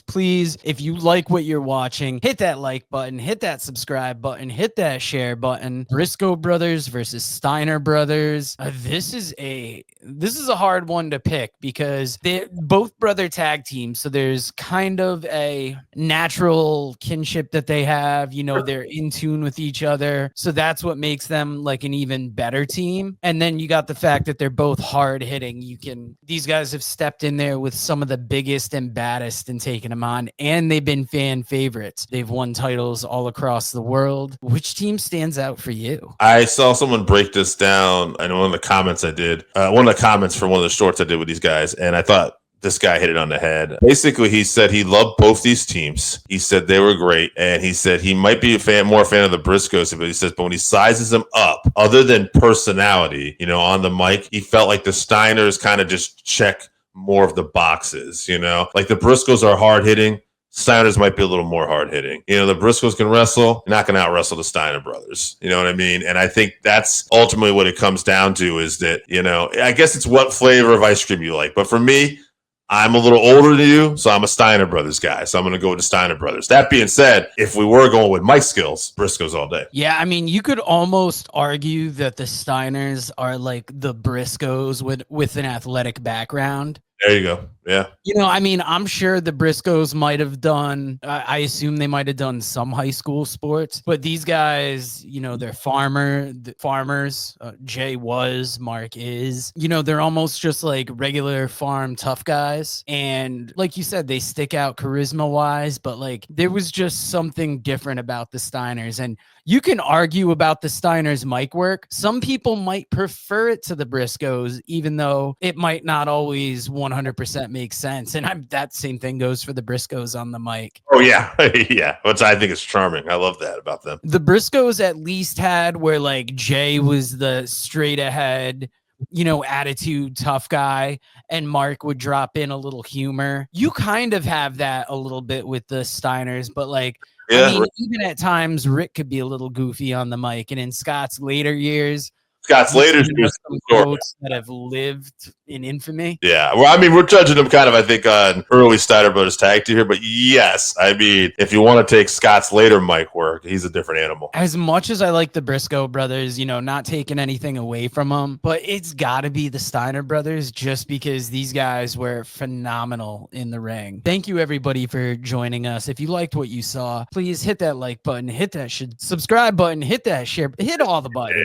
Please, if you like what you're watching, hit that like button, hit that subscribe button, hit that share button. Briscoe Brothers versus Steiner Brothers. This is a hard one to pick because they're both brother tag teams. So there's kind of a natural kinship that they have. You know, they're in tune with each other. So that's what makes them like an even better team. And then you got the fact that they're both hard hitting. These guys have stepped in there with some of the biggest and baddest and taken them on, and they've been fan favorites. They've won titles all across the world. Which team stands out for you? I saw someone break this down. I know one of the comments I did, one of the comments from one of the shorts I did with these guys, and I thought this guy hit it on the head. Basically, he said he loved both these teams. He said they were great, and he said he might be more fan of the Briscoes, but he says, but when he sizes them up, other than personality, on the mic, he felt like the Steiners kind of just check more of the boxes, like the Briscoes are hard hitting. Steiners might be a little more hard hitting. The Briscoes can wrestle, not going to out wrestle the Steiner brothers. You know what I mean? And I think that's ultimately what it comes down to is that, I guess it's what flavor of ice cream you like. But for me, I'm a little older than you, so I'm a Steiner Brothers guy. So I'm going to go with the Steiner Brothers. That being said, if we were going with my skills, Briscoes all day. Yeah, I mean, you could almost argue that the Steiners are like the Briscoes with an athletic background. There you go. Yeah. I mean, I'm sure the Briscoes might have done, I assume they might have done some high school sports, but these guys, they're farmers. Jay was, Mark is, they're almost just like regular farm tough guys. And like you said, they stick out charisma wise, but like there was just something different about the Steiners. And you can argue about the Steiners' mic work. Some people might prefer it to the Briscoes, even though it might not always 100% make sense. And that same thing goes for the Briscoes on the mic. Oh, yeah. Yeah. Which I think is charming. I love that about them. The Briscoes at least had where like Jay was the straight ahead, attitude, tough guy, and Mark would drop in a little humor. You kind of have that a little bit with the Steiners, but like, yeah. I mean, even at times, Rick could be a little goofy on the mic. And in Scott's later years, some quotes that have lived in infamy. Yeah. Well, I mean, we're judging them kind of, I think, on early Steiner Brothers tag team here. But yes, I mean, if you want to take Scott's later mic work, he's a different animal. As much as I like the Briscoe brothers, not taking anything away from them, but it's got to be the Steiner brothers just because these guys were phenomenal in the ring. Thank you, everybody, for joining us. If you liked what you saw, please hit that like button, hit that subscribe button, hit that share, hit all the buttons.